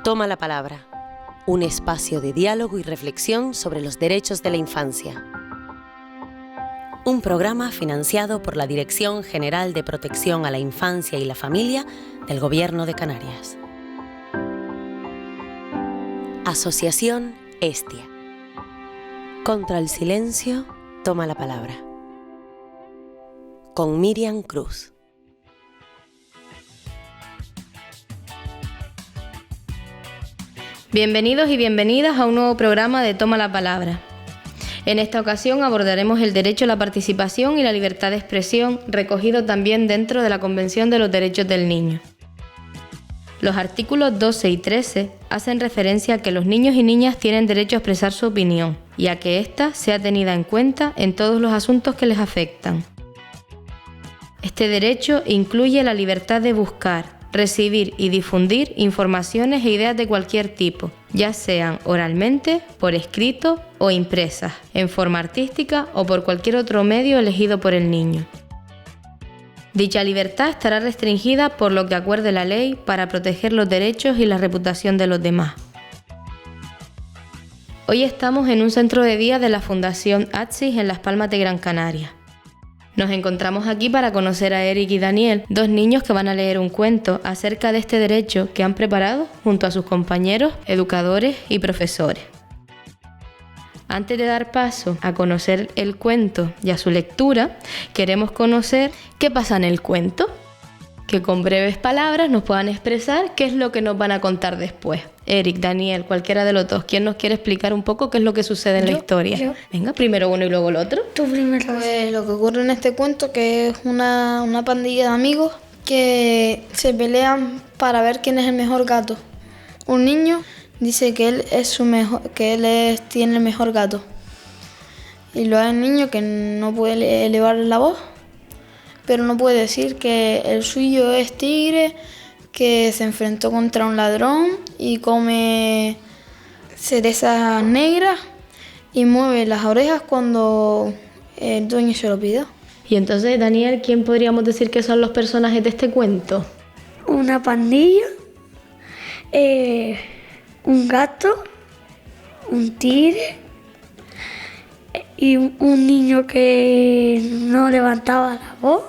Toma la palabra, un espacio de diálogo y reflexión sobre los derechos de la infancia. Un programa financiado por la Dirección General de Protección a la Infancia y la Familia del Gobierno de Canarias. Asociación Hestia. Contra el silencio, toma la palabra. Con Miriam Cruz. Bienvenidos y bienvenidas a un nuevo programa de Toma la Palabra. En esta ocasión abordaremos el derecho a la participación y la libertad de expresión, recogido también dentro de la Convención de los Derechos del Niño. Los artículos 12 y 13 hacen referencia a que los niños y niñas tienen derecho a expresar su opinión y a que ésta sea tenida en cuenta en todos los asuntos que les afectan. Este derecho incluye la libertad de buscar, recibir y difundir informaciones e ideas de cualquier tipo, ya sean oralmente, por escrito o impresas, en forma artística o por cualquier otro medio elegido por el niño. Dicha libertad estará restringida por lo que acuerde la ley para proteger los derechos y la reputación de los demás. Hoy estamos en un centro de día de la Fundación ATSIS en Las Palmas de Gran Canaria. Nos encontramos aquí para conocer a Eric y Daniel, dos niños que van a leer un cuento acerca de este derecho que han preparado junto a sus compañeros, educadores y profesores. Antes de dar paso a conocer el cuento y a su lectura, queremos conocer qué pasa en el cuento, que con breves palabras nos puedan expresar qué es lo que nos van a contar después. Eric, Daniel, cualquiera de los dos, ¿quién nos quiere explicar un poco qué es lo que sucede en la historia? Yo. Venga, primero uno y luego el otro. Tú primero. Pues lo que ocurre en este cuento que es una pandilla de amigos que se pelean para ver quién es el mejor gato. Un niño dice que tiene el mejor gato. Y luego hay un niño que no puede elevar la voz, pero no puede decir que el suyo es tigre, que se enfrentó contra un ladrón y come cerezas negras y mueve las orejas cuando el dueño se lo pida. Y entonces, Daniel, ¿quién podríamos decir que son los personajes de este cuento? Una pandilla, un gato, un tigre y un niño que no levantaba la voz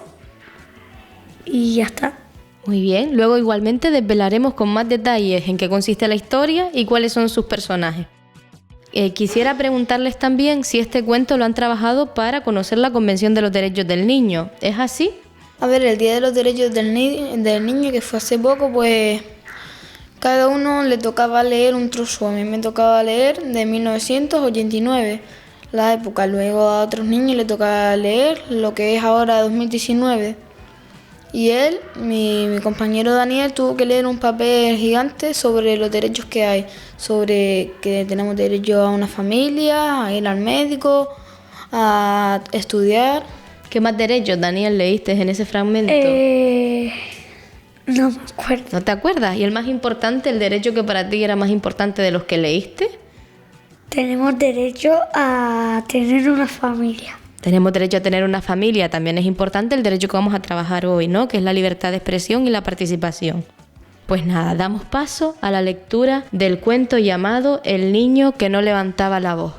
y ya está. Muy bien, luego igualmente desvelaremos con más detalles en qué consiste la historia y cuáles son sus personajes. Quisiera preguntarles también si este cuento lo han trabajado para conocer la Convención de los Derechos del Niño. ¿Es así? A ver, el Día de los Derechos del Niño, que fue hace poco, pues cada uno le tocaba leer un trozo. A mí me tocaba leer de 1989, la época. Luego a otros niños le tocaba leer lo que es ahora 2019. Y él, mi compañero Daniel, tuvo que leer un papel gigante sobre los derechos que hay, sobre que tenemos derecho a una familia, a ir al médico, a estudiar. ¿Qué más derechos, Daniel, leíste en ese fragmento? No me acuerdo. ¿No te acuerdas? ¿Y el más importante, el derecho que para ti era más importante de los que leíste? Tenemos derecho a tener una familia. Tenemos derecho a tener una familia. También es importante el derecho que vamos a trabajar hoy, ¿no? Que es la libertad de expresión y la participación. Pues nada, damos paso a la lectura del cuento llamado El niño que no levantaba la voz.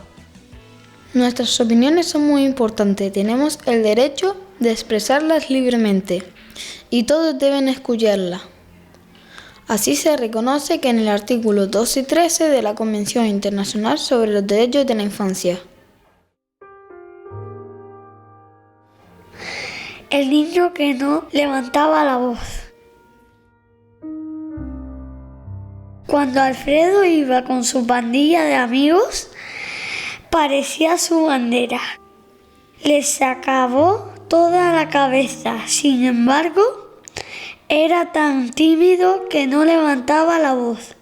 Nuestras opiniones son muy importantes. Tenemos el derecho de expresarlas libremente y todos deben escucharlas. Así se reconoce que en el artículo 12 y 13 de la Convención Internacional sobre los Derechos de la Infancia. El niño que no levantaba la voz. Cuando Alfredo iba con su pandilla de amigos, parecía su bandera. Les acabó toda la cabeza. Sin embargo, era tan tímido que no levantaba la voz.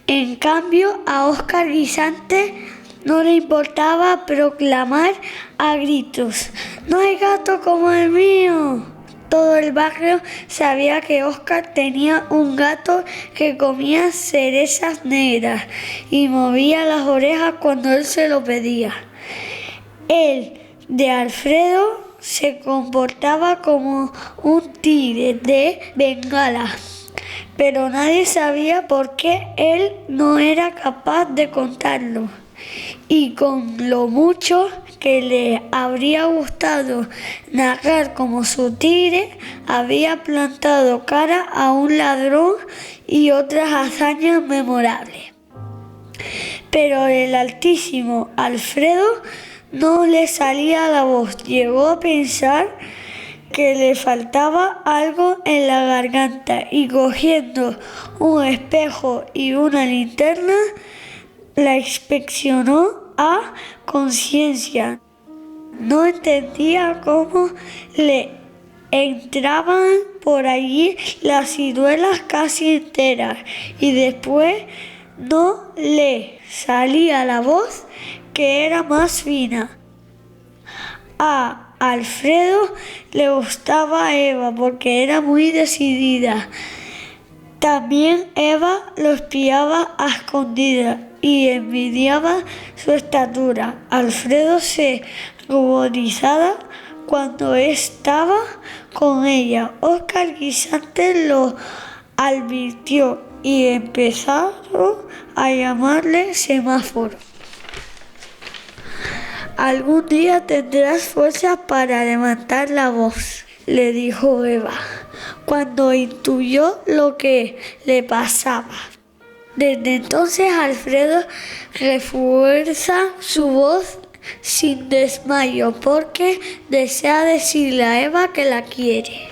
En cambio, a Óscar Guisante no le importaba proclamar a gritos: ¡No hay gato como el mío! Todo el barrio sabía que Óscar tenía un gato que comía cerezas negras y movía las orejas cuando él se lo pedía. El de Alfredo se comportaba como un tigre de Bengala, pero nadie sabía por qué él no era capaz de contarlo. Y con lo mucho que le habría gustado narrar como su tigre, había plantado cara a un ladrón y otras hazañas memorables. Pero el altísimo Alfredo no le salía la voz. Llegó a pensar que le faltaba algo en la garganta y cogiendo un espejo y una linterna, la inspeccionó a conciencia. No entendía cómo le entraban por allí las ciruelas casi enteras y después no le salía la voz, que era más fina. A Alfredo le gustaba Eva porque era muy decidida. También Eva lo espiaba a escondidas y envidiaba su estatura. Alfredo se ruborizaba cuando estaba con ella. Óscar Guisante lo advirtió y empezaron a llamarle semáforo. Algún día tendrás fuerza para levantar la voz, le dijo Eva, cuando intuyó lo que le pasaba. Desde entonces Alfredo refuerza su voz sin desmayo porque desea decirle a Eva que la quiere.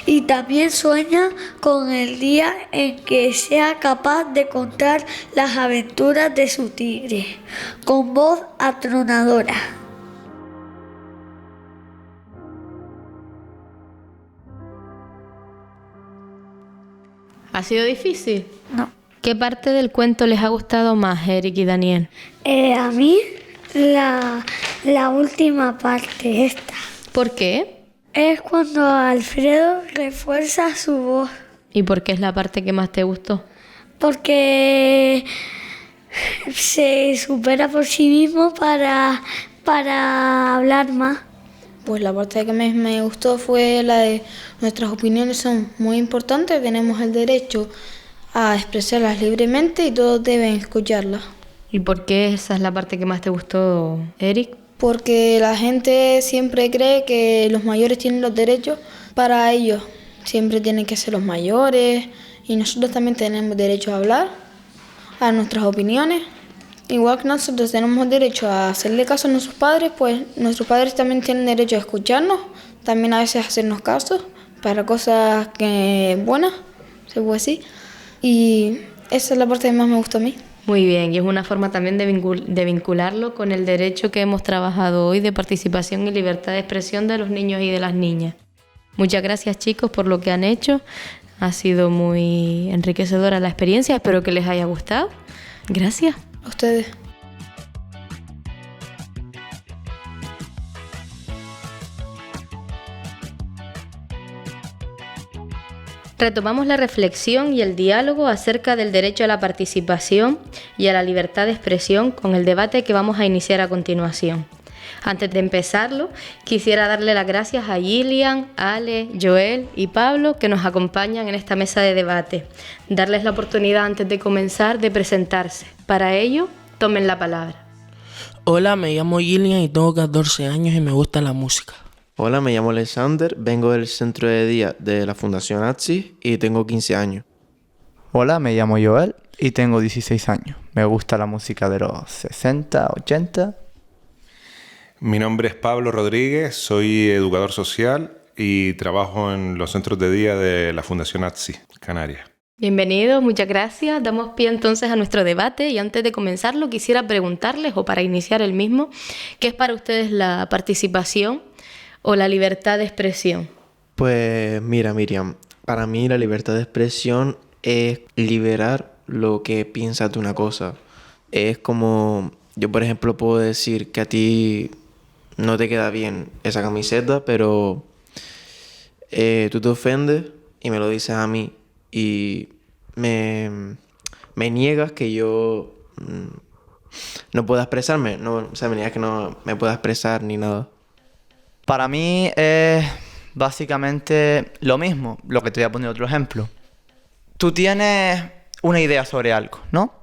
Y también sueña con el día en que sea capaz de contar las aventuras de su tigre, con voz atronadora. ¿Ha sido difícil? No. ¿Qué parte del cuento les ha gustado más, Eric y Daniel? A mí la última parte, esta. ¿Por qué? Es cuando Alfredo refuerza su voz. ¿Y por qué es la parte que más te gustó? Porque se supera por sí mismo para hablar más. Pues la parte que más me gustó fue la de nuestras opiniones son muy importantes, tenemos el derecho a expresarlas libremente y todos deben escucharlas. ¿Y por qué esa es la parte que más te gustó, Eric? Porque la gente siempre cree que los mayores tienen los derechos para ellos. Siempre tienen que ser los mayores y nosotros también tenemos derecho a hablar, a nuestras opiniones. Igual que nosotros tenemos derecho a hacerle caso a nuestros padres, pues nuestros padres también tienen derecho a escucharnos, también a veces a hacernos caso para cosas buenas, se puede decir. Y esa es la parte que más me gusta a mí. Muy bien, y es una forma también de vincularlo con el derecho que hemos trabajado hoy de participación y libertad de expresión de los niños y de las niñas. Muchas gracias, chicos, por lo que han hecho. Ha sido muy enriquecedora la experiencia, espero que les haya gustado. Gracias. A ustedes. Retomamos la reflexión y el diálogo acerca del derecho a la participación y a la libertad de expresión con el debate que vamos a iniciar a continuación. Antes de empezarlo, quisiera darle las gracias a Gillian, Ale, Joel y Pablo que nos acompañan en esta mesa de debate. Darles la oportunidad antes de comenzar de presentarse. Para ello, tomen la palabra. Hola, me llamo Gillian y tengo 14 años y me gusta la música. Hola, me llamo Alexander, vengo del centro de día de la Fundación ATSI y tengo 15 años. Hola, me llamo Joel y tengo 16 años. Me gusta la música de los 60, 80. Mi nombre es Pablo Rodríguez, soy educador social y trabajo en los centros de día de la Fundación ATSI, Canarias. Bienvenidos, muchas gracias. Damos pie entonces a nuestro debate y antes de comenzarlo quisiera preguntarles, o para iniciar el mismo, ¿qué es para ustedes la participación o la libertad de expresión? Pues mira, Miriam, para mí la libertad de expresión es liberar lo que piensas de una cosa. Es como, yo por ejemplo puedo decir que a ti no te queda bien esa camiseta, pero tú te ofendes y me lo dices a mí y me niegas que yo no pueda expresarme, no, o sea, me niegas que no me pueda expresar ni nada. Para mí es básicamente lo mismo, lo que te voy a poner otro ejemplo. tú tienes una idea sobre algo, ¿no?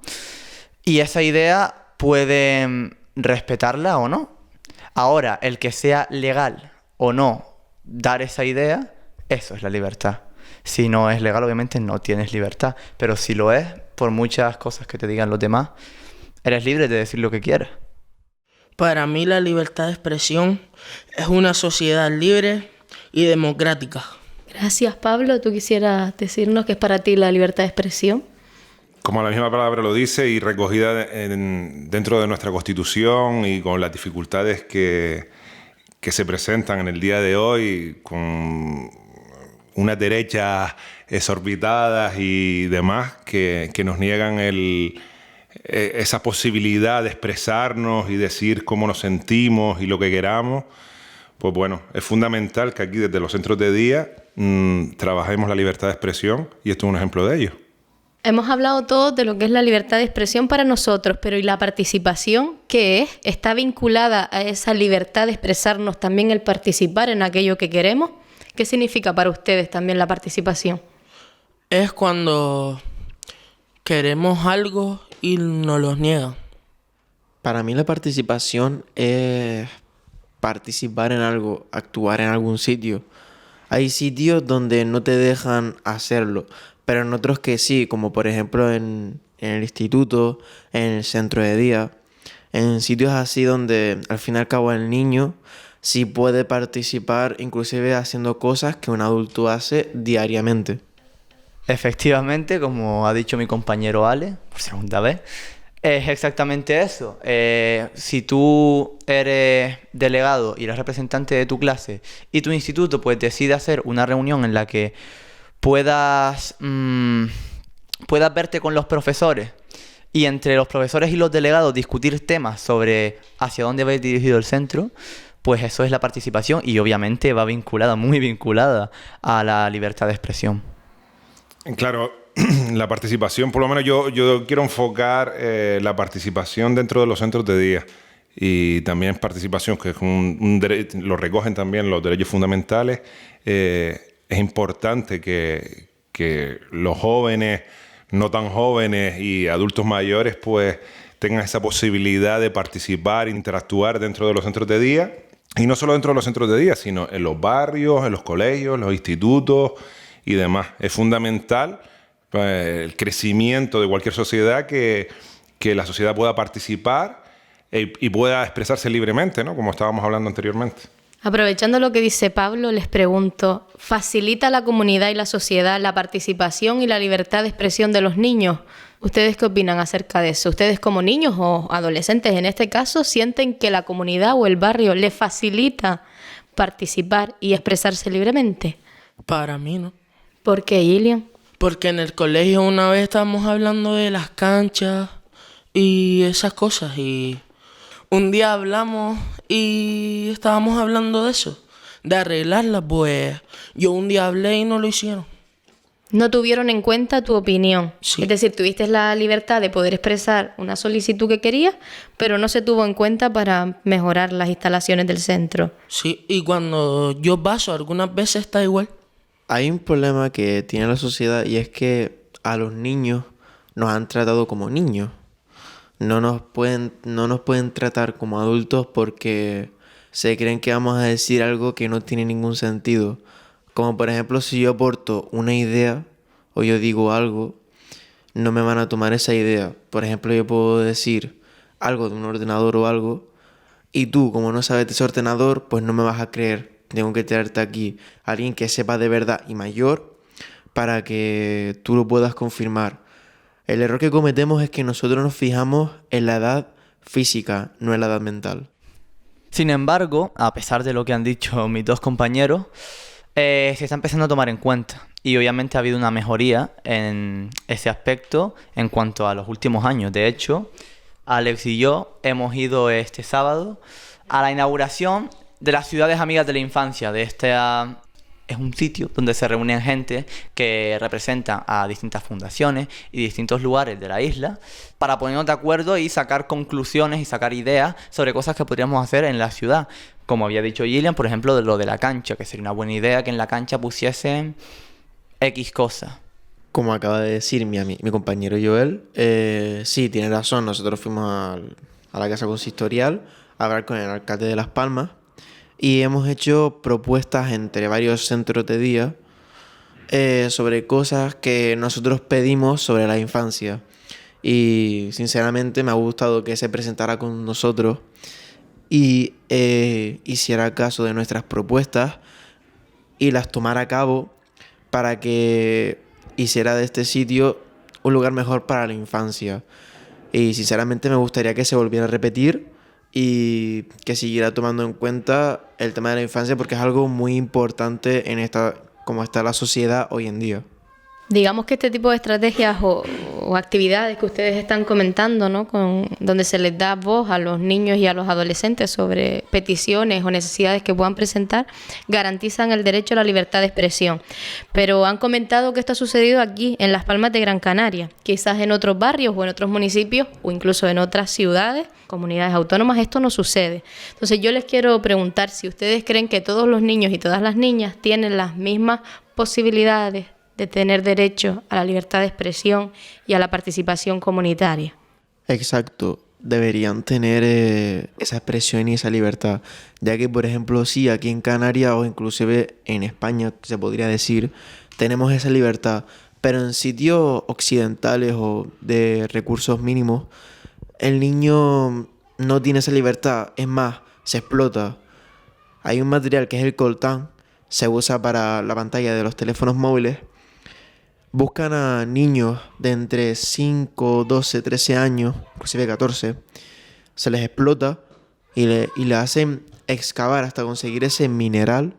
Y esa idea puede respetarla o no. Ahora, el que sea legal o no dar esa idea, eso es la libertad. Si no es legal, obviamente no tienes libertad. Pero si lo es, por muchas cosas que te digan los demás, eres libre de decir lo que quieras. Para mí la libertad de expresión es una sociedad libre y democrática. Gracias, Pablo. ¿Tú quisieras decirnos qué es para ti la libertad de expresión? Como la misma palabra lo dice y recogida dentro de nuestra Constitución y con las dificultades que se presentan en el día de hoy, con unas derechas exorbitadas y demás que nos niegan esa posibilidad de expresarnos y decir cómo nos sentimos y lo que queramos, pues bueno, es fundamental que aquí desde los centros de día trabajemos la libertad de expresión y esto es un ejemplo de ello. Hemos hablado todos de lo que es la libertad de expresión para nosotros, pero ¿y la participación qué es? ¿Está vinculada a esa libertad de expresarnos también el participar en aquello que queremos? ¿Qué significa para ustedes también la participación? Es cuando queremos algo y nos lo niegan. Para mí la participación es participar en algo, actuar en algún sitio. Hay sitios donde no te dejan hacerlo, pero en otros que sí, como por ejemplo en el instituto, en el centro de día, en sitios así donde al fin y al cabo el niño sí puede participar, inclusive haciendo cosas que un adulto hace diariamente. Efectivamente, como ha dicho mi compañero Ale, por segunda vez, es exactamente eso. Si tú eres delegado y eres representante de tu clase y tu instituto pues decide hacer una reunión en la que puedas verte con los profesores y entre los profesores y los delegados discutir temas sobre hacia dónde va a ir dirigido el centro, pues eso es la participación y obviamente va vinculada, muy vinculada a la libertad de expresión. Claro, la participación, por lo menos yo quiero enfocar la participación dentro de los centros de día y también participación, que es un derecho, lo recogen también los derechos fundamentales. Es importante que los jóvenes, no tan jóvenes y adultos mayores pues tengan esa posibilidad de participar, interactuar dentro de los centros de día. Y no solo dentro de los centros de día, sino en los barrios, en los colegios, en los institutos y demás. Es fundamental el crecimiento de cualquier sociedad que la sociedad pueda participar y pueda expresarse libremente, ¿no? Como estábamos hablando anteriormente. Aprovechando lo que dice Pablo, les pregunto, ¿facilita la comunidad y la sociedad la participación y la libertad de expresión de los niños? ¿Ustedes qué opinan acerca de eso? ¿Ustedes como niños o adolescentes en este caso sienten que la comunidad o el barrio les facilita participar y expresarse libremente? Para mí no. ¿Por qué, Gillian? Porque en el colegio una vez estábamos hablando de las canchas y esas cosas y un día hablamos y estábamos hablando de eso, de arreglarlas, pues yo un día hablé y no lo hicieron. No tuvieron en cuenta tu opinión. Sí. Es decir, tuviste la libertad de poder expresar una solicitud que querías, pero no se tuvo en cuenta para mejorar las instalaciones del centro. Sí, y cuando yo paso algunas veces está igual. Hay un problema que tiene la sociedad y es que a los niños nos han tratado como niños. No nos pueden tratar como adultos porque se creen que vamos a decir algo que no tiene ningún sentido. Como por ejemplo, si yo aporto una idea o yo digo algo, no me van a tomar esa idea. Por ejemplo, yo puedo decir algo de un ordenador o algo y tú, como no sabes de ese ordenador, pues no me vas a creer. Tengo que traerte aquí a alguien que sepa de verdad y mayor para que tú lo puedas confirmar. El error que cometemos es que nosotros nos fijamos en la edad física, no en la edad mental. Sin embargo, a pesar de lo que han dicho mis dos compañeros, se está empezando a tomar en cuenta. Y obviamente ha habido una mejoría en ese aspecto en cuanto a los últimos años. De hecho, Alex y yo hemos ido este sábado a la inauguración de las Ciudades Amigas de la Infancia. Es un sitio donde se reúnen gente que representa a distintas fundaciones y distintos lugares de la isla para ponernos de acuerdo y sacar conclusiones y sacar ideas sobre cosas que podríamos hacer en la ciudad. Como había dicho Gillian, por ejemplo, de lo de la cancha, que sería una buena idea que en la cancha pusiesen X cosas. Como acaba de decir mi compañero Joel, sí, tiene razón. Nosotros fuimos a la casa consistorial a hablar con el alcalde de Las Palmas y hemos hecho propuestas entre varios centros de día sobre cosas que nosotros pedimos sobre la infancia. Y sinceramente me ha gustado que se presentara con nosotros y hiciera caso de nuestras propuestas y las tomara a cabo para que hiciera de este sitio un lugar mejor para la infancia. Y sinceramente me gustaría que se volviera a repetir y que siguiera tomando en cuenta el tema de la infancia, porque es algo muy importante en como está la sociedad hoy en día. Digamos que este tipo de estrategias o actividades que ustedes están comentando, ¿no? Donde se les da voz a los niños y a los adolescentes sobre peticiones o necesidades que puedan presentar, garantizan el derecho a la libertad de expresión. Pero han comentado que esto ha sucedido aquí, en Las Palmas de Gran Canaria. Quizás en otros barrios o en otros municipios o incluso en otras ciudades, comunidades autónomas, esto no sucede. Entonces yo les quiero preguntar si ustedes creen que todos los niños y todas las niñas tienen las mismas posibilidades de tener derecho a la libertad de expresión y a la participación comunitaria. Exacto, deberían tener esa expresión y esa libertad, ya que por ejemplo sí, aquí en Canarias o inclusive en España se podría decir, tenemos esa libertad, pero en sitios occidentales o de recursos mínimos, el niño no tiene esa libertad, es más, se explota. Hay un material que es el coltán, se usa para la pantalla de los teléfonos móviles. Buscan a niños de entre 5, 12, 13 años, inclusive 14, se les explota y le hacen excavar hasta conseguir ese mineral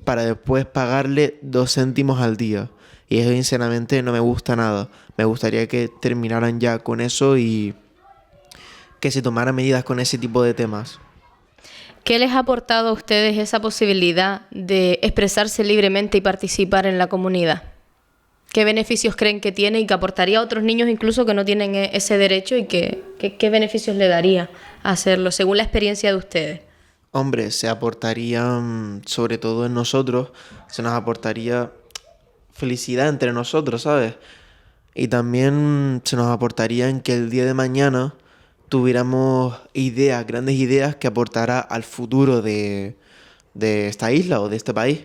para después pagarle 2 céntimos al día. Y eso sinceramente no me gusta nada. Me gustaría que terminaran ya con eso y que se tomaran medidas con ese tipo de temas. ¿Qué les ha aportado a ustedes esa posibilidad de expresarse libremente y participar en la comunidad? ¿Qué beneficios creen que tiene y que aportaría a otros niños incluso que no tienen ese derecho y qué beneficios le daría a hacerlo según la experiencia de ustedes? Hombre, se aportarían, sobre todo en nosotros, se nos aportaría felicidad entre nosotros, ¿sabes? Y también se nos aportaría en que el día de mañana tuviéramos ideas, grandes ideas que aportara al futuro de esta isla o de este país.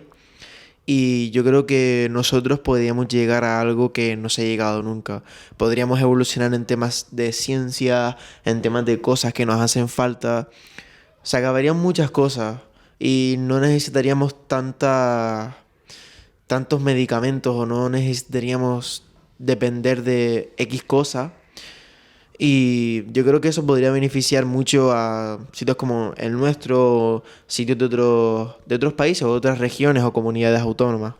Y yo creo que nosotros podríamos llegar a algo que no se ha llegado nunca. Podríamos evolucionar en temas de ciencia, en temas de cosas que nos hacen falta. Se acabarían muchas cosas y no necesitaríamos tantos medicamentos o no necesitaríamos depender de X cosas. Y yo creo que eso podría beneficiar mucho a sitios como el nuestro, sitios de otros países o otras regiones o comunidades autónomas.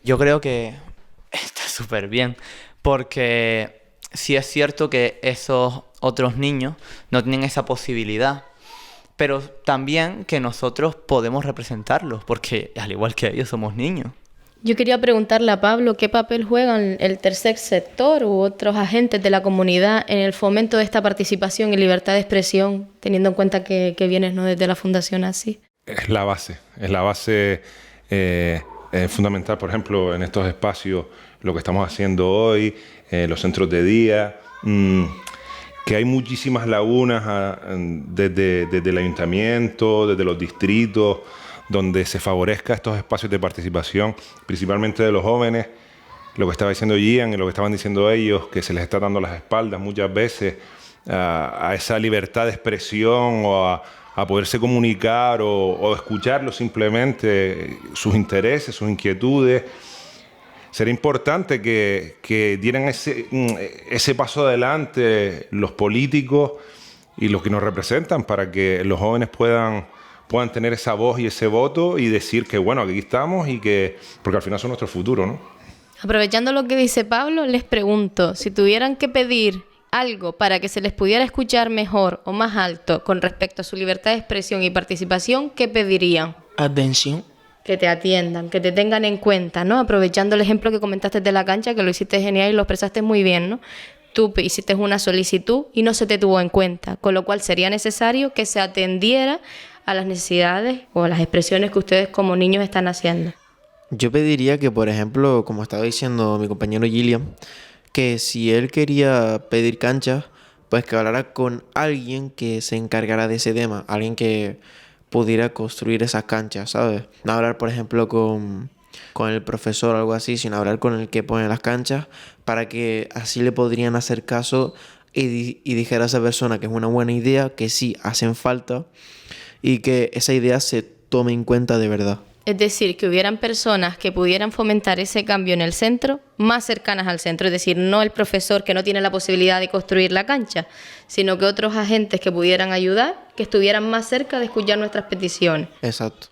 Yo creo que está súper bien, porque sí es cierto que esos otros niños no tienen esa posibilidad, pero también que nosotros podemos representarlos, porque al igual que ellos somos niños. Yo quería preguntarle a Pablo qué papel juegan el tercer sector u otros agentes de la comunidad en el fomento de esta participación y libertad de expresión, teniendo en cuenta que vienes, ¿no?, desde la Fundación ASI. Es la base fundamental, por ejemplo, en estos espacios, lo que estamos haciendo hoy, los centros de día, que hay muchísimas lagunas desde el ayuntamiento, desde los distritos, donde se favorezca estos espacios de participación, principalmente de los jóvenes. Lo que estaba diciendo Gian y lo que estaban diciendo ellos, que se les está dando las espaldas muchas veces a esa libertad de expresión o a poderse comunicar o escucharlo simplemente, sus intereses, sus inquietudes. Sería importante que dieran ese paso adelante los políticos y los que nos representan para que los jóvenes puedan tener esa voz y ese voto y decir que bueno, aquí estamos porque al final son nuestro futuro, ¿no? Aprovechando lo que dice Pablo, les pregunto, si tuvieran que pedir algo para que se les pudiera escuchar mejor o más alto con respecto a su libertad de expresión y participación, ¿qué pedirían? Atención. Que te atiendan, que te tengan en cuenta, ¿no? Aprovechando el ejemplo que comentaste de la cancha, que lo hiciste genial y lo expresaste muy bien, ¿no? Tú hiciste una solicitud y no se te tuvo en cuenta, con lo cual sería necesario que se atendiera a las necesidades o a las expresiones que ustedes como niños están haciendo. Yo pediría que, por ejemplo, como estaba diciendo mi compañero Gillian, que si él quería pedir canchas, pues que hablara con alguien que se encargara de ese tema, alguien que pudiera construir esas canchas, ¿sabes? No hablar, por ejemplo, con el profesor o algo así, sino hablar con el que pone las canchas, para que así le podrían hacer caso y dijera a esa persona que es una buena idea, que sí hacen falta y que esa idea se tome en cuenta de verdad. Es decir, que hubieran personas que pudieran fomentar ese cambio en el centro, más cercanas al centro. Es decir, no el profesor que no tiene la posibilidad de construir la cancha, sino que otros agentes que pudieran ayudar, que estuvieran más cerca de escuchar nuestras peticiones. Exacto.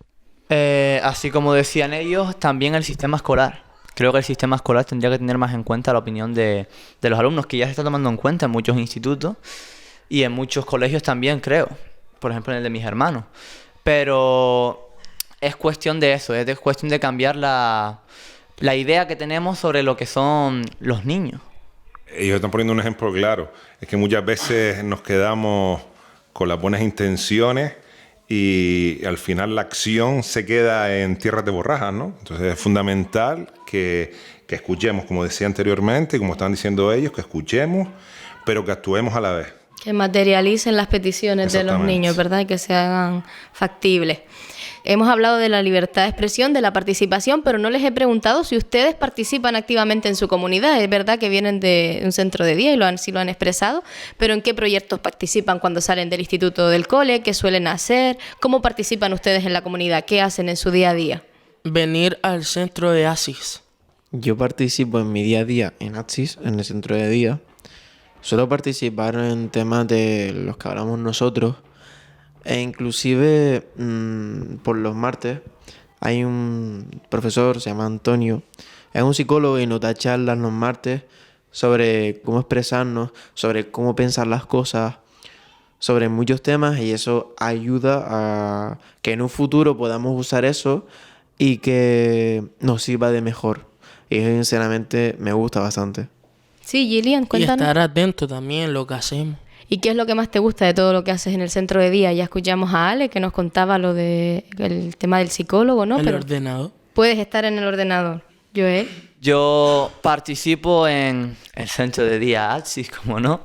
Así como decían ellos, también el sistema escolar. Creo que el sistema escolar tendría que tener más en cuenta la opinión de los alumnos, que ya se está tomando en cuenta en muchos institutos y en muchos colegios también, creo. Por ejemplo, en el de mis hermanos. Pero es cuestión de eso, es cuestión de cambiar la idea que tenemos sobre lo que son los niños. Ellos están poniendo un ejemplo claro. Es que muchas veces nos quedamos con las buenas intenciones y al final la acción se queda en tierras de borrajas, ¿no? Entonces es fundamental que escuchemos, como decía anteriormente, como estaban diciendo ellos, que escuchemos, pero que actuemos a la vez. Que materialicen las peticiones de los niños, ¿verdad? Y que se hagan factibles. Hemos hablado de la libertad de expresión, de la participación, pero no les he preguntado si ustedes participan activamente en su comunidad. Es verdad que vienen de un centro de día y sí lo han expresado, pero ¿en qué proyectos participan cuando salen del instituto del cole? ¿Qué suelen hacer? ¿Cómo participan ustedes en la comunidad? ¿Qué hacen en su día a día? Venir al centro de ASIS. Yo participo en mi día a día en AXIS, en el centro de día. Suelo participar en temas de los que hablamos nosotros. E inclusive por los martes hay un profesor, se llama Antonio, es un psicólogo y nos da charlas los martes sobre cómo expresarnos, sobre cómo pensar las cosas, sobre muchos temas, y eso ayuda a que en un futuro podamos usar eso y que nos sirva de mejor. Y sinceramente me gusta bastante. Sí, Gillian, cuéntanos. Y estar atento también a lo que hacemos. ¿Y qué es lo que más te gusta de todo lo que haces en el centro de día? Ya escuchamos a Ale que nos contaba lo de el tema del psicólogo, ¿no? El Pero ordenador. puedes estar en el ordenador. Joel. Yo participo en el centro de día AXIS, como no.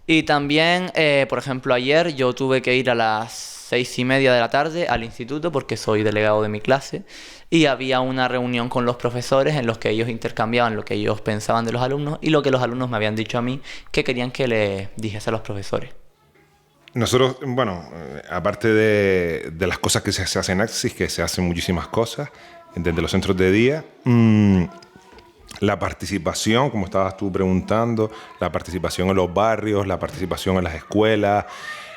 Y también, por ejemplo, ayer yo tuve que ir a las 6:30 de la tarde al instituto porque soy delegado de mi clase y había una reunión con los profesores en los que ellos intercambiaban lo que ellos pensaban de los alumnos y lo que los alumnos me habían dicho a mí que querían que le dijese a los profesores. Nosotros, bueno, aparte de las cosas que se hacen en AXIS, que se hacen muchísimas cosas desde los centros de día, la participación, como estabas tú preguntando, la participación en los barrios, la participación en las escuelas,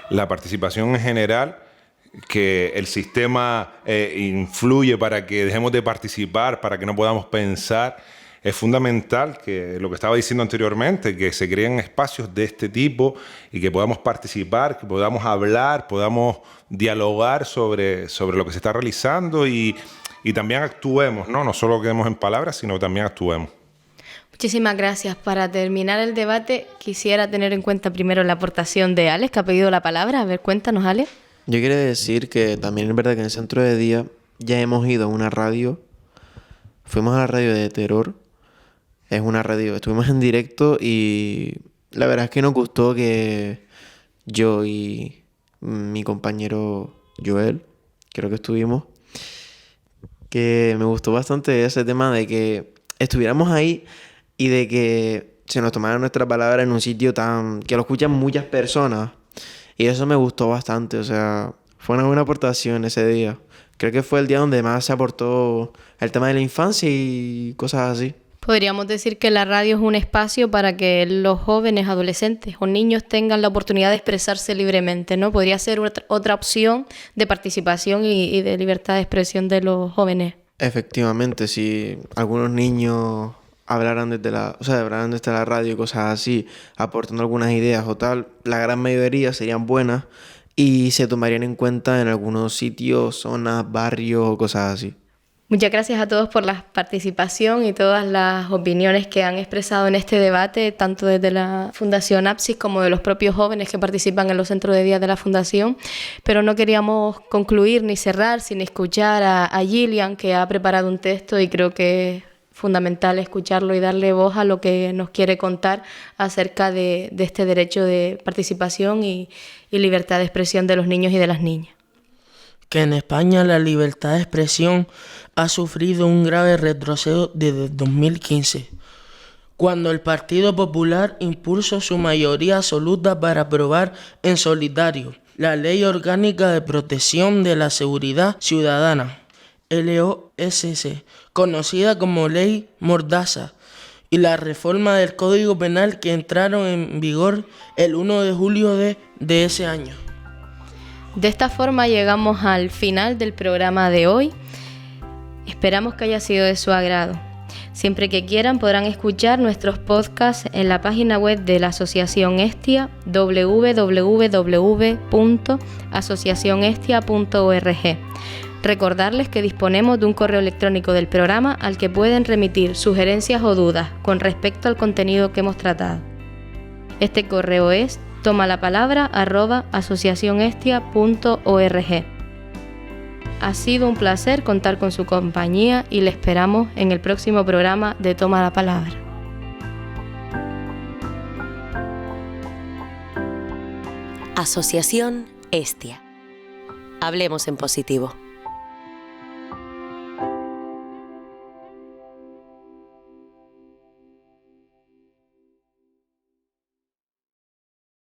la participación en general, que el sistema influye para que dejemos de participar, para que no podamos pensar. Es fundamental que lo que estaba diciendo anteriormente, que se creen espacios de este tipo y que podamos participar, que podamos hablar, podamos dialogar sobre lo que se está realizando y también actuemos, ¿no? No solo quedemos en palabras, sino también actuemos. Muchísimas gracias. Para terminar el debate, quisiera tener en cuenta primero la aportación de Alex, que ha pedido la palabra. A ver, cuéntanos, Alex. Yo quiero decir que también es verdad que en el centro de día ya hemos ido a una radio. Fuimos a la radio de Terror. Es una radio, estuvimos en directo y la verdad es que nos gustó que yo y mi compañero Joel, creo que estuvimos, que me gustó bastante ese tema de que estuviéramos ahí y de que se nos tomara nuestra palabra en un sitio tan que lo escuchan muchas personas. Y eso me gustó bastante, o sea, fue una buena aportación ese día. Creo que fue el día donde más se aportó el tema de la infancia y cosas así. Podríamos decir que la radio es un espacio para que los jóvenes, adolescentes o niños tengan la oportunidad de expresarse libremente, ¿no? Podría ser otra opción de participación y de libertad de expresión de los jóvenes. Efectivamente, si algunos niños hablaran desde la radio y cosas así, aportando algunas ideas o tal, la gran mayoría serían buenas y se tomarían en cuenta en algunos sitios, zonas, barrios o cosas así. Muchas gracias a todos por la participación y todas las opiniones que han expresado en este debate, tanto desde la Fundación Apsis como de los propios jóvenes que participan en los centros de día de la Fundación. Pero no queríamos concluir ni cerrar sin escuchar a Gillian, que ha preparado un texto y creo que es fundamental escucharlo y darle voz a lo que nos quiere contar acerca de este derecho de participación y libertad de expresión de los niños y de las niñas. Que en España la libertad de expresión ha sufrido un grave retroceso desde 2015, cuando el Partido Popular impuso su mayoría absoluta para aprobar en solitario la Ley Orgánica de Protección de la Seguridad Ciudadana, LOSC, conocida como Ley Mordaza, y la reforma del Código Penal que entraron en vigor el 1 de julio de ese año. De esta forma llegamos al final del programa de hoy. Esperamos que haya sido de su agrado. Siempre que quieran podrán escuchar nuestros podcasts en la página web de la Asociación Hestia, www.asociacionhestia.org. Recordarles que disponemos de un correo electrónico del programa al que pueden remitir sugerencias o dudas con respecto al contenido que hemos tratado. Este correo es tomalapalabra@asociacionhestia.org. Ha sido un placer contar con su compañía y le esperamos en el próximo programa de Toma la Palabra. Asociación Hestia. Hablemos en positivo.